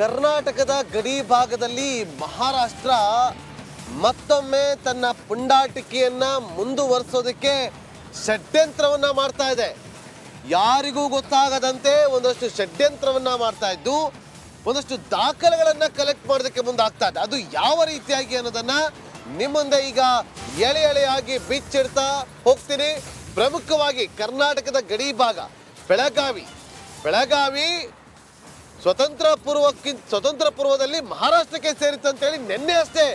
ಕರ್ನಾಟಕದ ಗಡಿ ಭಾಗದಲ್ಲಿ ಮಹಾರಾಷ್ಟ್ರ ಮತ್ತೊಮ್ಮೆ ತನ್ನ ಪುಂಡಾಟಿಕೆಯನ್ನ ಮುಂದುವರಿಸೋದಕ್ಕೆ ಷಡ್ಯಂತ್ರವನ್ನ ಮಾಡ್ತಾ ಇದೆ. ಯಾರಿಗೂ ಗೊತ್ತಾಗದಂತೆ ಒಂದಷ್ಟು ಷಡ್ಯಂತ್ರವನ್ನ ಮಾಡ್ತಾ ಇದ್ದು ಒಂದಷ್ಟು ದಾಖಲೆಗಳನ್ನ ಕಲೆಕ್ಟ್ ಮಾಡೋದಕ್ಕೆ ಮುಂದಾಗ್ತಾ ಇದೆ. ಅದು ಯಾವ ರೀತಿಯಾಗಿ ಅನ್ನೋದನ್ನ ನಿಮ್ಮ ಮುಂದೆ ಈಗ ಎಳೆ ಎಳೆಯಾಗಿ ಬಿಚ್ಚಿಡ್ತಾ ಹೋಗ್ತೀನಿ. ಪ್ರಮುಖವಾಗಿ ಕರ್ನಾಟಕದ ಗಡಿ ಭಾಗ ಬೆಳಗಾವಿ ಸ್ವತಂತ್ರ ಪೂರ್ವದಲ್ಲಿ ಮಹಾರಾಷ್ಟ್ರಕ್ಕೆ ಸೇರಿತ್ತಂತೇಳಿ ನಿನ್ನೆ ಅಷ್ಟೇ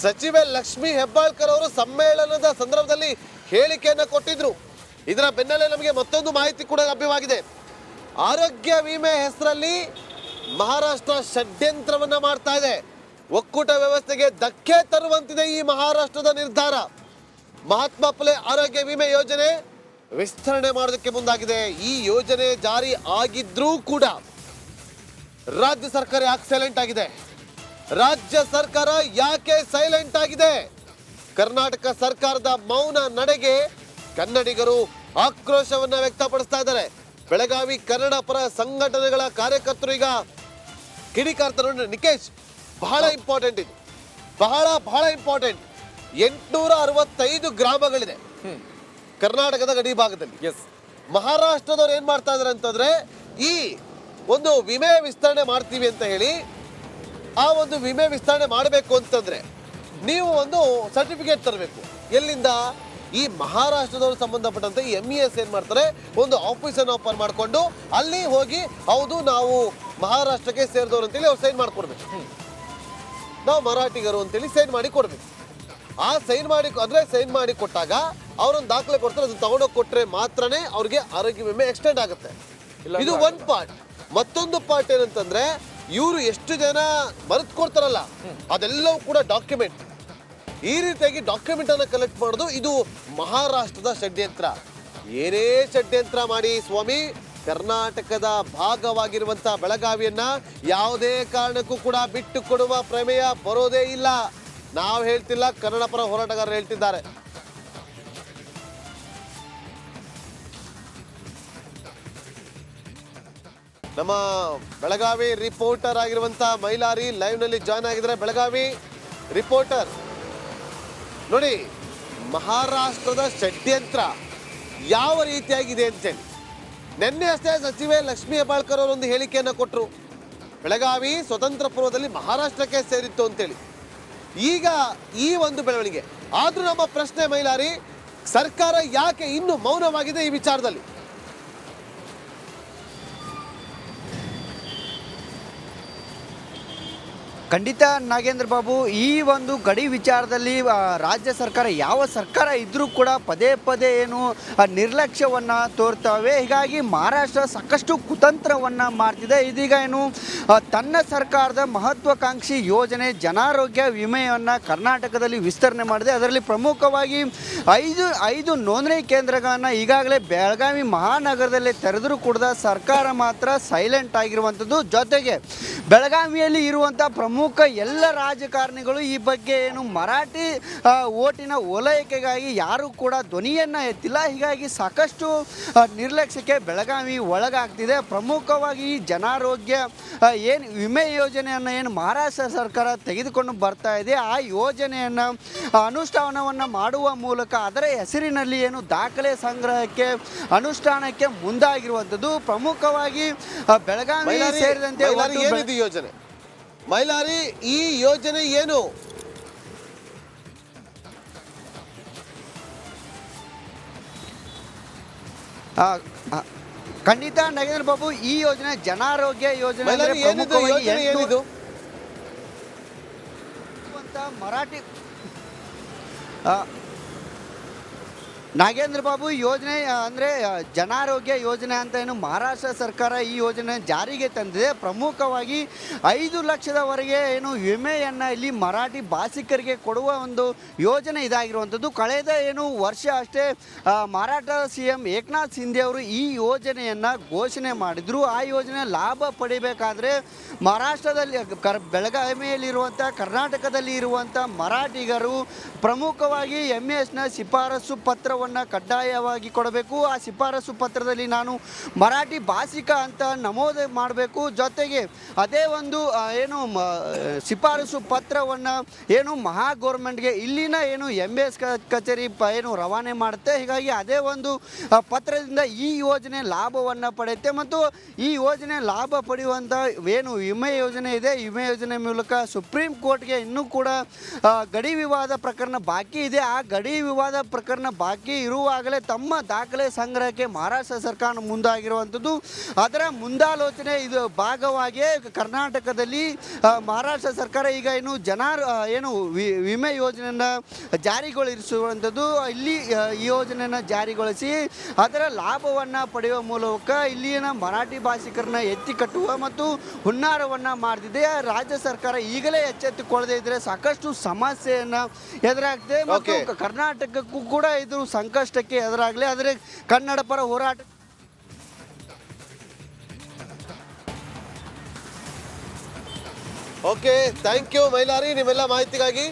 ಸಚಿವೆ ಲಕ್ಷ್ಮಿ ಹೆಬ್ಬಾಳ್ಕರ್ ಅವರು ಸಮ್ಮೇಳನದ ಸಂದರ್ಭದಲ್ಲಿ ಹೇಳಿಕೆಯನ್ನು ಕೊಟ್ಟಿದ್ರು. ಇದರ ಬೆನ್ನಲ್ಲೇ ನಮಗೆ ಮತ್ತೊಂದು ಮಾಹಿತಿ ಕೂಡ ಲಭ್ಯವಾಗಿದೆ. ಆರೋಗ್ಯ ವಿಮೆ ಹೆಸರಲ್ಲಿ ಮಹಾರಾಷ್ಟ್ರ ಷಡ್ಯಂತ್ರವನ್ನ ಮಾಡ್ತಾ ಇದೆ. ಒಕ್ಕೂಟ ವ್ಯವಸ್ಥೆಗೆ ಧಕ್ಕೆ ತರುವಂತಿದೆ ಈ ಮಹಾರಾಷ್ಟ್ರದ ನಿರ್ಧಾರ. ಮಹಾತ್ಮ ಫುಲೆ ಆರೋಗ್ಯ ವಿಮೆ ಯೋಜನೆ ವಿಸ್ತರಣೆ ಮಾಡೋದಕ್ಕೆ ಮುಂದಾಗಿದೆ. ಈ ಯೋಜನೆ ಜಾರಿ ಆಗಿದ್ರೂ ಕೂಡ ರಾಜ್ಯ ಸರ್ಕಾರ ಯಾಕೆ ಸೈಲೆಂಟ್ ಆಗಿದೆ? ರಾಜ್ಯ ಸರ್ಕಾರ ಯಾಕೆ ಸೈಲೆಂಟ್ ಆಗಿದೆ? ಕರ್ನಾಟಕ ಸರ್ಕಾರದ ಮೌನ ನಡೆಗೆ ಕನ್ನಡಿಗರು ಆಕ್ರೋಶವನ್ನ ವ್ಯಕ್ತಪಡಿಸ್ತಾ ಇದ್ದಾರೆ. ಬೆಳಗಾವಿ ಕನ್ನಡ ಪರ ಸಂಘಟನೆಗಳ ಕಾರ್ಯಕರ್ತರು ಈಗ ಕಿಡಿಕಾರ್ತಾರೆ. ನಿಕೇಶ್, ಬಹಳ ಇಂಪಾರ್ಟೆಂಟ್ ಇದು, ಬಹಳ ಇಂಪಾರ್ಟೆಂಟ್. 865 ಗ್ರಾಮಗಳಿದೆ ಕರ್ನಾಟಕದ ಗಡಿ ಭಾಗದಲ್ಲಿ. ಮಹಾರಾಷ್ಟ್ರದವ್ರು ಏನ್ ಮಾಡ್ತಾ ಇದಾರೆ ಅಂತಂದ್ರೆ, ಈ ಒಂದು ವಿಮೆ ವಿಸ್ತರಣೆ ಮಾಡ್ತೀವಿ ಅಂತ ಹೇಳಿ, ಆ ಒಂದು ವಿಮೆ ವಿಸ್ತರಣೆ ಮಾಡಬೇಕು ಅಂತಂದ್ರೆ ನೀವು ಒಂದು ಸರ್ಟಿಫಿಕೇಟ್ ತರಬೇಕು. ಎಲ್ಲಿಂದ? ಈ ಮಹಾರಾಷ್ಟ್ರದವರು ಸಂಬಂಧಪಟ್ಟಂತೆ MES ಏನ್ ಮಾಡ್ತಾರೆ, ಒಂದು ಆಫೀಸನ್ನು ಓಪನ್ ಮಾಡಿಕೊಂಡು ಅಲ್ಲಿ ಹೋಗಿ ಹೌದು ನಾವು ಮಹಾರಾಷ್ಟ್ರಕ್ಕೆ ಸೇರಿದವರು ಅಂತೇಳಿ ಅವ್ರು ಸೈನ್ ಮಾಡಿಕೊಡ್ಬೇಕು. ನಾವು ಮರಾಠಿಗರು ಅಂತೇಳಿ ಸೈನ್ ಮಾಡಿ ಕೊಡ್ಬೇಕು. ಆ ಸೈನ್ ಮಾಡಿ ಕೊಟ್ಟಾಗ ಅವರೊಂದು ದಾಖಲೆ ಕೊಡ್ತಾರೆ. ಅದನ್ನ ತಗೊಂಡೋಗಿ ಕೊಟ್ರೆ ಮಾತ್ರನೇ ಅವ್ರಿಗೆ ಆರೋಗ್ಯ ವಿಮೆ ಎಕ್ಸ್ಟೆಂಡ್ ಆಗುತ್ತೆ. ಇದು ಒಂದು ಪಾರ್ಟ್. ಮತ್ತೊಂದು ಪಾರ್ಟ್ ಏನಂತಂದ್ರೆ, ಇವರು ಎಷ್ಟು ಜನ ಬರೆದು ಕೊಡ್ತಾರಲ್ಲ ಅದೆಲ್ಲವೂ ಕೂಡ ಡಾಕ್ಯುಮೆಂಟ್. ಈ ರೀತಿಯಾಗಿ ಡಾಕ್ಯುಮೆಂಟ್ ಅನ್ನ ಕಲೆಕ್ಟ್ ಮಾಡೋದು ಇದು ಮಹಾರಾಷ್ಟ್ರದ ಷಡ್ಯಂತ್ರ. ಏನೇ ಷಡ್ಯಂತ್ರ ಮಾಡಿ ಸ್ವಾಮಿ, ಕರ್ನಾಟಕದ ಭಾಗವಾಗಿರುವಂತಹ ಬೆಳಗಾವಿಯನ್ನ ಯಾವುದೇ ಕಾರಣಕ್ಕೂ ಕೂಡ ಬಿಟ್ಟು ಕೊಡುವ ಪ್ರಮೇಯ ಬರೋದೇ ಇಲ್ಲ. ನಾವು ಹೇಳ್ತಿಲ್ಲ, ಕನ್ನಡ ಪರ ಹೋರಾಟಗಾರರು ಹೇಳ್ತಿದ್ದಾರೆ. ನಮ್ಮ ಬೆಳಗಾವಿ ರಿಪೋರ್ಟರ್ ಆಗಿರುವಂತಹ ಮೈಲಾರಿ ಲೈವ್ ನಲ್ಲಿ ಜಾಯ್ನ್ ಆಗಿದ್ದಾರೆ. ಬೆಳಗಾವಿ ರಿಪೋರ್ಟರ್, ನೋಡಿ ಮಹಾರಾಷ್ಟ್ರದ ಷಡ್ಯಂತ್ರ ಯಾವ ರೀತಿಯಾಗಿದೆ ಅಂತೇಳಿ ನಿನ್ನೆ ಅಷ್ಟೇ ಸಚಿವೆ ಲಕ್ಷ್ಮಿ ಹೆಬ್ಬಾಳ್ಕರ್ ಅವರು ಒಂದು ಹೇಳಿಕೆಯನ್ನು ಕೊಟ್ಟರು. ಬೆಳಗಾವಿ ಸ್ವತಂತ್ರ ಪೂರ್ವದಲ್ಲಿ ಮಹಾರಾಷ್ಟ್ರಕ್ಕೆ ಸೇರಿತ್ತು ಅಂತೇಳಿ. ಈಗ ಈ ಒಂದು ಬೆಳವಣಿಗೆ ಆದ್ರೂ ನಮ್ಮ ಪ್ರಶ್ನೆ ಮೈಲಾರಿ, ಸರ್ಕಾರ ಯಾಕೆ ಇನ್ನು ಮೌನವಾಗಿದೆ ಈ ವಿಚಾರದಲ್ಲಿ? ಖಂಡಿತ ನಾಗೇಂದ್ರ ಬಾಬು, ಈ ಒಂದು ಗಡಿ ವಿಚಾರದಲ್ಲಿ ರಾಜ್ಯ ಸರ್ಕಾರ ಯಾವ ಸರ್ಕಾರ ಇದ್ರೂ ಕೂಡ ಪದೇ ಏನು ನಿರ್ಲಕ್ಷ್ಯವನ್ನು ತೋರ್ತವೆ. ಹೀಗಾಗಿ ಮಹಾರಾಷ್ಟ್ರ ಸಾಕಷ್ಟು ಕುತಂತ್ರವನ್ನು ಮಾಡ್ತಿದೆ. ಇದೀಗ ಏನು ತನ್ನ ಸರ್ಕಾರದ ಮಹತ್ವಾಕಾಂಕ್ಷಿ ಯೋಜನೆ ಜನಾರೋಗ್ಯ ವಿಮೆಯನ್ನು ಕರ್ನಾಟಕದಲ್ಲಿ ವಿಸ್ತರಣೆ ಮಾಡಿದೆ. ಅದರಲ್ಲಿ ಪ್ರಮುಖವಾಗಿ ಐದು ನೋಂದಣಿ ಕೇಂದ್ರಗಳನ್ನು ಈಗಾಗಲೇ ಬೆಳಗಾವಿ ಮಹಾನಗರದಲ್ಲಿ ತೆರೆದರೂ ಕೂಡ ಸರ್ಕಾರ ಮಾತ್ರ ಸೈಲೆಂಟ್ ಆಗಿರುವಂಥದ್ದು. ಜೊತೆಗೆ ಬೆಳಗಾವಿಯಲ್ಲಿ ಇರುವಂಥ ಪ್ರಮುಖ ಎಲ್ಲ ರಾಜಕಾರಣಿಗಳು ಈ ಬಗ್ಗೆ ಏನು ಮರಾಠಿ ಓಟಿನ ಓಲೈಕೆಗಾಗಿ ಯಾರು ಕೂಡ ಧ್ವನಿಯನ್ನು ಎತ್ತಿಲ್ಲ. ಹೀಗಾಗಿ ಸಾಕಷ್ಟು ನಿರ್ಲಕ್ಷ್ಯಕ್ಕೆ ಬೆಳಗಾವಿ ಒಳಗಾಗ್ತಿದೆ. ಪ್ರಮುಖವಾಗಿ ಈ ಜನಾರೋಗ್ಯ ಏನು ವಿಮೆ ಯೋಜನೆಯನ್ನು ಏನು ಮಹಾರಾಷ್ಟ್ರ ಸರ್ಕಾರ ತೆಗೆದುಕೊಂಡು ಬರ್ತಾ ಇದೆ, ಆ ಯೋಜನೆಯನ್ನು ಅನುಷ್ಠಾನವನ್ನು ಮಾಡುವ ಮೂಲಕ ಅದರ ಹೆಸರಿನಲ್ಲಿ ಏನು ದಾಖಲೆ ಸಂಗ್ರಹಕ್ಕೆ ಅನುಷ್ಠಾನಕ್ಕೆ ಮುಂದಾಗಿರುವಂಥದ್ದು. ಪ್ರಮುಖವಾಗಿ ಬೆಳಗಾವಿ ಸೇರಿದಂತೆ ಯೋಜನೆ ಮೈಲಾರಿ, ಈ ಯೋಜನೆ ಏನು? ಖಂಡಿತ ನಗೇಂದ್ರ ಬಾಬು, ಈ ಯೋಜನೆ ಜನಾರೋಗ್ಯ ಯೋಜನೆ ಮರಾಠಿ ನಾಗೇಂದ್ರ ಬಾಬು ಯೋಜನೆ ಅಂದರೆ ಜನಾರೋಗ್ಯ ಯೋಜನೆ ಅಂತ ಏನು ಮಹಾರಾಷ್ಟ್ರ ಸರ್ಕಾರ ಈ ಯೋಜನೆ ಜಾರಿಗೆ ತಂದಿದೆ. ಪ್ರಮುಖವಾಗಿ 5 ಲಕ್ಷದವರೆಗೆ ಏನು ವಿಮೆಯನ್ನು ಇಲ್ಲಿ ಮರಾಠಿ ಭಾಷಿಕರಿಗೆ ಕೊಡುವ ಒಂದು ಯೋಜನೆ ಇದಾಗಿರುವಂಥದ್ದು. ಕಳೆದ ಏನು ವರ್ಷ ಅಷ್ಟೇ ಮಹಾರಾಷ್ಟ್ರ CM ಏಕನಾಥ್ ಶಿಂದೆ ಅವರು ಈ ಯೋಜನೆಯನ್ನು ಘೋಷಣೆ ಮಾಡಿದರು. ಆ ಯೋಜನೆ ಲಾಭ ಪಡಿಬೇಕಾದ್ರೆ ಮಹಾರಾಷ್ಟ್ರದಲ್ಲಿ ಬೆಳಗಾವಿಯಲ್ಲಿರುವಂಥ ಕರ್ನಾಟಕದಲ್ಲಿ ಇರುವಂಥ ಮರಾಠಿಗರು ಪ್ರಮುಖವಾಗಿ MESನ ಶಿಫಾರಸು ಪತ್ರ ಪತ್ರವನ್ನು ಕಡ್ಡಾಯವಾಗಿ ಕೊಡಬೇಕು. ಆ ಶಿಫಾರಸು ಪತ್ರದಲ್ಲಿ ನಾನು ಮರಾಠಿ ಭಾಷಿಕ ಅಂತ ನಮೂದು ಮಾಡಬೇಕು. ಜೊತೆಗೆ ಅದೇ ಒಂದು ಶಿಫಾರಸು ಪತ್ರವನ್ನು ಮಹಾ ಗೌರ್ಮೆಂಟ್ಗೆ ಇಲ್ಲಿನ MAS ಕಚೇರಿ ಏನು ರವಾನೆ ಮಾಡುತ್ತೆ. ಹೀಗಾಗಿ ಅದೇ ಒಂದು ಪತ್ರದಿಂದ ಈ ಯೋಜನೆ ಲಾಭವನ್ನು ಪಡೆಯುತ್ತೆ ಮತ್ತು ಈ ಯೋಜನೆ ಲಾಭ ಪಡೆಯುವಂಥ ವಿಮೆ ಯೋಜನೆ ಇದೆ. ವಿಮೆ ಯೋಜನೆ ಮೂಲಕ ಸುಪ್ರೀಂ ಕೋರ್ಟ್ಗೆ ಇನ್ನೂ ಕೂಡ ಗಡಿ ವಿವಾದ ಪ್ರಕರಣ ಬಾಕಿ ಇದೆ. ಆ ಗಡಿ ವಿವಾದ ಪ್ರಕರಣ ಬಾಕಿ ಇರುವಾಗಲೇ ತಮ್ಮ ದಾಖಲೆ ಸಂಗ್ರಹಕ್ಕೆ ಮಹಾರಾಷ್ಟ್ರ ಸರ್ಕಾರ ಮುಂದಾಗಿರುವಂಥದ್ದು. ಅದರ ಮುಂದಾಲೋಚನೆ ಇದು ಭಾಗವಾಗಿ ಕರ್ನಾಟಕದಲ್ಲಿ ಮಹಾರಾಷ್ಟ್ರ ಸರ್ಕಾರ ಈಗ ವಿಮೆ ಯೋಜನೆಯನ್ನು ಜಾರಿಗೊಳಿಸುವಂಥದ್ದು. ಇಲ್ಲಿ ಈ ಯೋಜನೆಯನ್ನು ಜಾರಿಗೊಳಿಸಿ ಅದರ ಲಾಭವನ್ನು ಪಡೆಯುವ ಮೂಲಕ ಇಲ್ಲಿನ ಮರಾಠಿ ಭಾಷಿಕರನ್ನ ಎತ್ತಿ ಕಟ್ಟುವ ಮತ್ತು ಹುನ್ನಾರವನ್ನು ಮಾಡ್ತಿದೆ. ರಾಜ್ಯ ಸರ್ಕಾರ ಈಗಲೇ ಎಚ್ಚೆತ್ತುಕೊಳ್ಳದೆ ಇದ್ರೆ ಸಾಕಷ್ಟು ಸಮಸ್ಯೆಯನ್ನು ಎದುರಾಗ್ತದೆ ಮತ್ತು ಕರ್ನಾಟಕಕ್ಕೂ ಕೂಡ ಇದು ಸಂಕಷ್ಟಕ್ಕೆ ಎದುರಾಗಲಿ. ಆದರೆ ಕನ್ನಡ ಪರ ಹೋರಾಟ ಓಕೆ, ಥ್ಯಾಂಕ್ ಯು ಮೈಲಾರಿ ನಿಮ್ಮೆಲ್ಲ ಮಾಹಿತಿಗಾಗಿ.